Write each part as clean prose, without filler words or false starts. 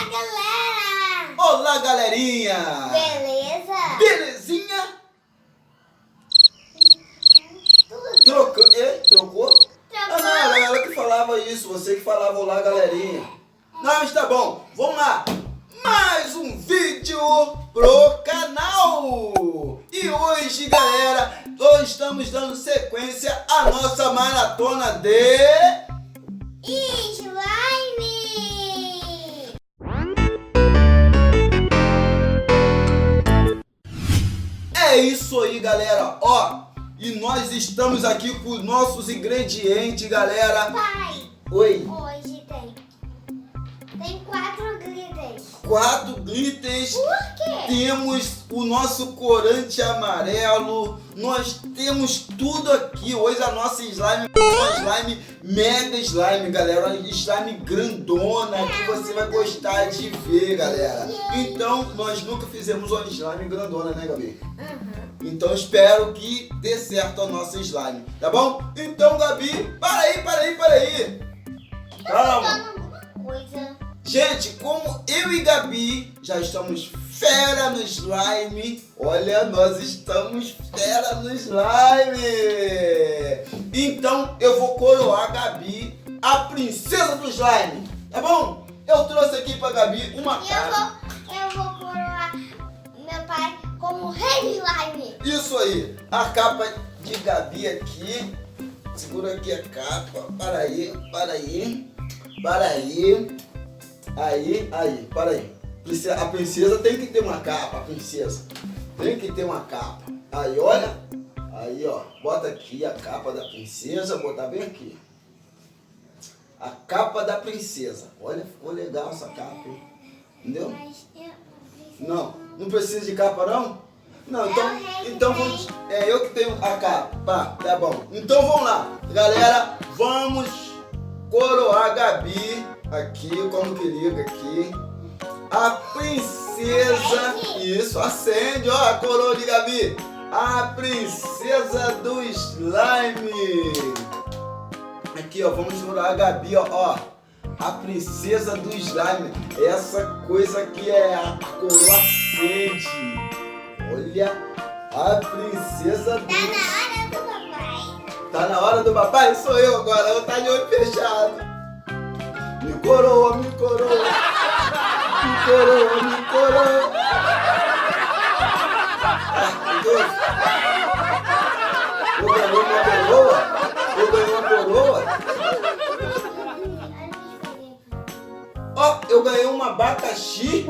galera! Olá, galerinha! Beleza? Belezinha? Trocou? Trocou? Ah, não, ela que falava isso, você que falava olá, galerinha. Não, mas tá bom, vamos lá. Mais um vídeo pro canal. E hoje, galera, nós estamos dando sequência à nossa maratona de... Slime! É isso aí, galera, ó. E nós estamos aqui com os nossos ingredientes, galera. Pai, Oi. hoje tem 4 glitters. 4 glitters. Por quê? Temos o nosso corante amarelo. Nós temos tudo aqui. Hoje a nossa slime é uma slime mega slime, galera. Uma slime grandona que você vai gostar de ver, galera. Então, nós nunca fizemos uma slime grandona, né, Gabi? Então espero que dê certo a nossa slime, tá bom? Então, Gabi, para aí. Calma. Alguma coisa. Gente, como eu e Gabi já estamos fera no slime, olha, nós estamos fera no slime. Então eu vou coroar a Gabi, a princesa do slime, tá bom? Eu trouxe aqui pra Gabi uma capa. Eu vou coroar meu pai como rei slime. Isso aí, a capa de Gabi aqui. Segura aqui a capa. Para aí. Aí, para aí. A princesa tem que ter uma capa, a princesa. Tem que ter uma capa. Aí, olha. Aí, ó. Bota aqui a capa da princesa. Vou botar bem aqui. A capa da princesa. Olha, ficou legal essa capa, hein? Entendeu? Não precisa de capa, não? Não, então vamos. É eu que tenho a capa. Tá bom. Então vamos lá. Galera, vamos coroar a Gabi aqui, como que liga aqui. A princesa. Isso, acende, ó, a coroa de Gabi. A princesa do slime. Aqui, ó, vamos coroar a Gabi, ó. A princesa do slime. Essa coisa aqui é a coroa acende. Olha, a princesa do... Tá na hora do papai? Sou eu agora, eu tá de olho fechado. Me coroa. Eu ganhei uma coroa. Ó, eu ganhei um abacaxi. Gente,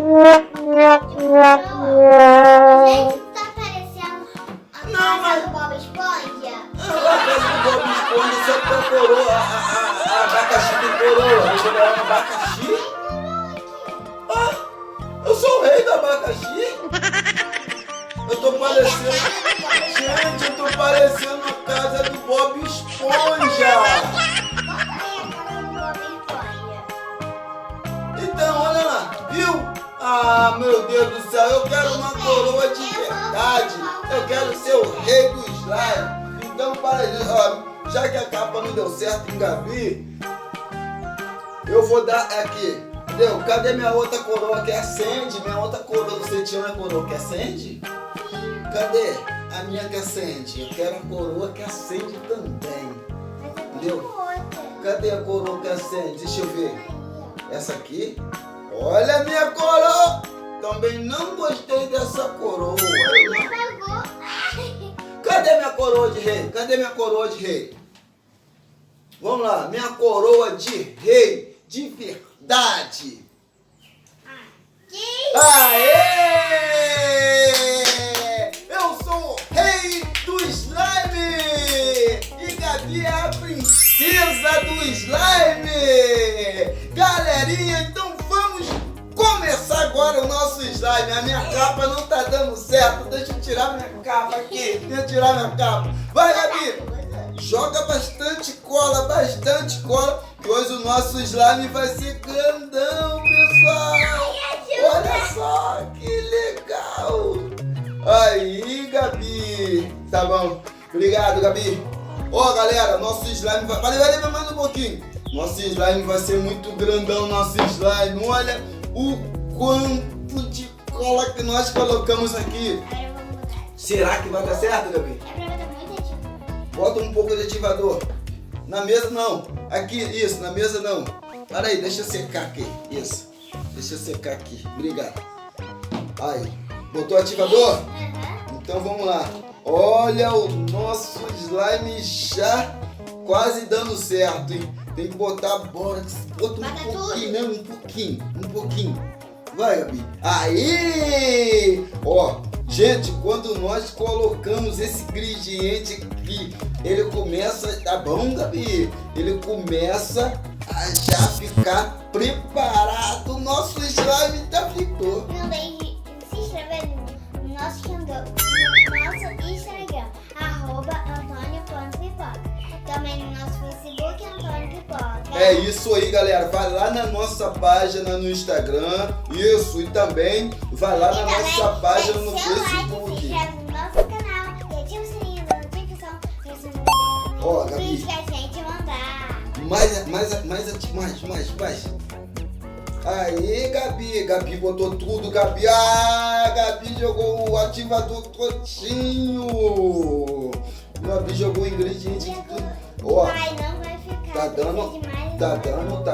tá parecendo a casa do Bob Esponja. A casa do Bob Esponja só que a coroa, a abacaxi tem coroa. Eu vou ganhar um abacaxi. Ah, eu sou o rei do abacaxi. Eu tô parecendo... Gente, eu tô parecendo a casa do Bob Esponja. Então, olha lá, viu? Ah, meu Deus do céu, eu quero uma coroa de verdade. Eu quero ser o rei do slime. Então, para aí, ó, já que a capa não deu certo em Gabi, eu vou dar aqui. Entendeu? Cadê minha outra coroa que acende? Minha outra coroa, você tinha uma coroa que acende? Cadê a minha que acende? Eu quero a coroa que acende também. Entendeu? Cadê a coroa que acende? Deixa eu ver. Essa aqui. Olha a minha coroa. Também não gostei dessa coroa. Cadê minha coroa de rei? Vamos lá. Minha coroa de rei. De verdade. Aê! Eu sou o rei do slime. E Gabi é a princesa do slime. Galerinha, então vamos começar agora o nosso slime. A minha capa não tá dando certo. Deixa eu tirar minha capa aqui. Vai, Gabi. Joga bastante cola. Que hoje o nosso slime vai ser grandão, pessoal. Olha só, que legal. Aí, Gabi. Tá bom. Obrigado, Gabi. Ó, galera, nosso slime vai... Valeu, mais um pouquinho. Nosso slime vai ser muito grandão, nosso slime. Olha, o quanto de cola que nós colocamos aqui. Agora eu vou mudar. Será que vai dar certo, Gabi? É pra botar muito ativo. Bota um pouco de ativador. Na mesa não. Aqui, isso, na mesa não. Para aí, deixa secar aqui. Isso. Deixa secar aqui. Obrigado. Aí. Botou ativador? Aham. Então vamos lá. Olha o nosso slime já quase dando certo, hein? Tem que botar bora. Bota um pouquinho, né? Um pouquinho. Vai, Gabi. Aí! Ó, gente, quando nós colocamos esse ingrediente aqui, ele começa, tá bom, Gabi? Ele começa a já ficar preparado. O nosso slime já ficou. Não deixe de se inscrever no nosso canal, no nosso Instagram, @Antônio.pipoca. Também no nosso Facebook, Antônio Pipoca. É isso aí, galera. Vai lá na nossa página no Instagram. Isso, e também vai lá na nossa página no seu like, se Facebook. inscreve no nosso canal e ativa o sininho da notificação pra você não perder Ó, nenhum Gabi. vídeo que a gente mandar. Mais. Aí, Gabi. Gabi botou tudo, Gabi. Ah, Gabi jogou o ativador todinho. Gabi jogou o ingrediente de tudo. Ó, Vai, não vai ficar. tá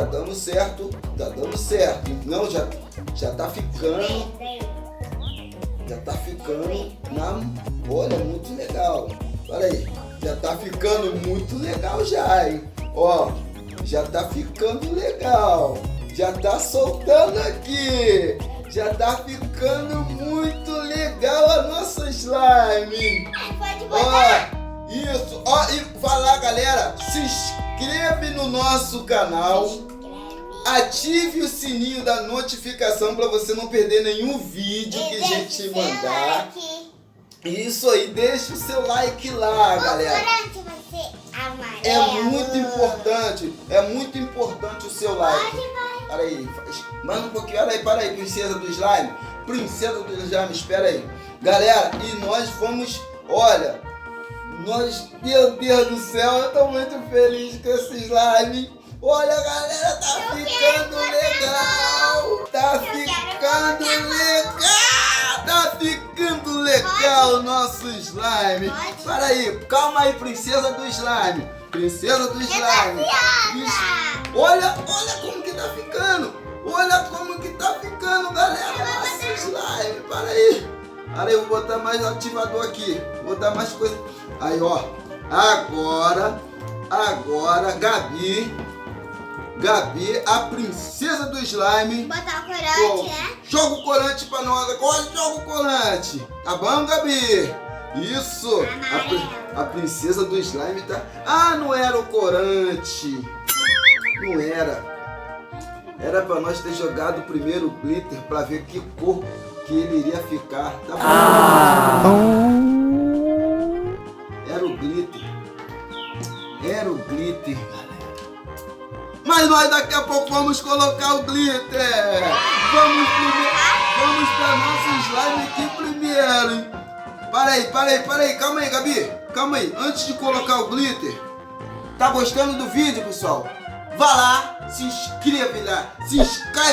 dando certo. Tá dando certo. Não, já tá ficando. Já tá ficando olha, muito legal. Olha aí. Já tá ficando muito legal já, hein? Ó, já tá ficando legal. Já tá soltando aqui. Já tá ficando muito legal a nossa slime. Pode botar. Ó, isso. Ó, e vai lá, galera. Se inscreve no nosso canal. Ative o sininho da notificação para você não perder nenhum vídeo que a gente mandar. Isso aí, deixa o seu like lá, galera. O corante vai ser amarelo. É muito importante o seu like. Para aí, mais um pouquinho, para aí, princesa do slime. Princesa do slime, espera aí. Galera, e nós vamos, olha, meu Deus do céu, eu tô muito feliz com esse slime. Olha, galera, tá ficando legal. Tá ficando legal o nosso slime. Para aí, calma aí, princesa do slime. Princesa do slime. Olha como que tá ficando. Olha como que tá ficando, galera. Nosso slime. Para aí, vou botar mais ativador aqui. Vou botar mais coisa. Aí, ó. Agora, Gabi, a princesa do slime. Botar o corante, né? Joga o corante pra nós. Agora joga o corante. Tá bom, Gabi? Isso. A princesa do slime tá... Ah, não era o corante. Não era. Era pra nós ter jogado primeiro o glitter pra ver que cor que ele iria ficar. Tá bom? Era o glitter. Galera. Mas nós daqui a pouco vamos colocar o glitter. Vamos pra nosso slime aqui primeiro, hein? Para aí. Calma aí, Gabi. Calma aí. Antes de colocar o glitter, tá gostando do vídeo, pessoal? Vá lá, se inscreve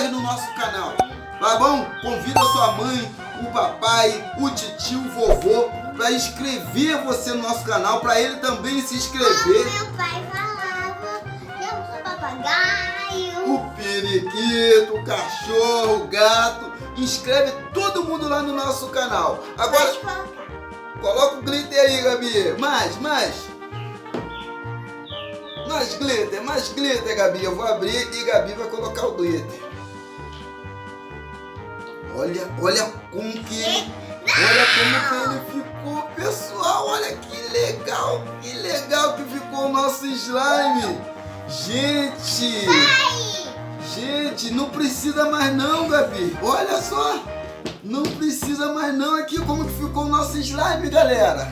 no nosso canal. Tá bom? Convida sua mãe, o papai, o titio, o vovô para inscrever você no nosso canal, para ele também se inscrever. Meu pai falava, eu sou papagaio. O periquito, o cachorro, o gato. Inscreve todo mundo lá no nosso canal. Agora, coloca o glitter aí, Gabi. Mais glitter, Gabi. Eu vou abrir e Gabi vai colocar o glitter. Olha como que ele ficou, pessoal. Olha que legal que ficou o nosso slime. Gente, não precisa mais não, Gabi. Olha só, não precisa mais não. Aqui como que ficou o nosso slime, galera.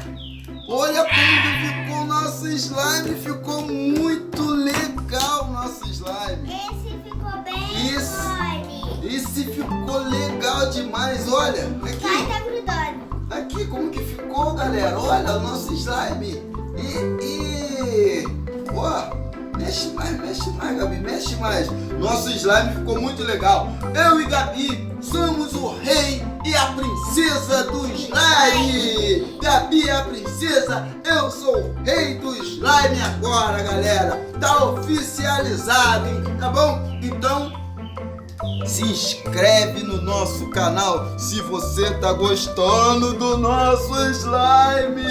Olha como que ficou o nosso slime. Ficou muito legal o nosso slime. Esse ficou bem mole. Esse ficou legal demais. Olha, Vai aqui. tá grudando. Aqui como que ficou, galera. Olha o nosso slime. Ó, Mexe mais, Gabi, mexe mais. Nosso slime ficou muito legal. Eu e Gabi somos o rei e a princesa do slime. Gabi é a princesa, eu sou o rei do slime agora, galera. Tá oficializado, hein? Tá bom? Então, se inscreve no nosso canal se você tá gostando do nosso slime.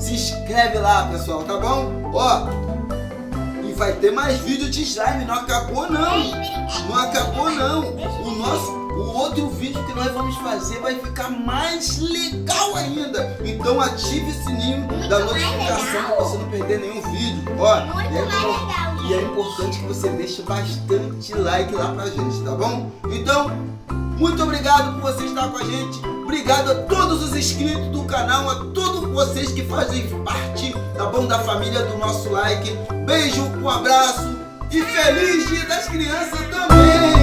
Se inscreve lá, pessoal, tá bom? Ó, e vai ter mais vídeo de slime, não acabou não. Não acabou não. O outro vídeo que nós vamos fazer vai ficar mais legal ainda. Então ative o sininho da notificação para você não perder nenhum vídeo. Ó, e é importante que você deixe bastante like lá pra gente, tá bom? Então, muito obrigado por você estar com a gente. Obrigado a todos os inscritos do canal, a todos vocês que fazem parte, tá bom, da família do nosso like. Beijo, um abraço e feliz Dia das Crianças também!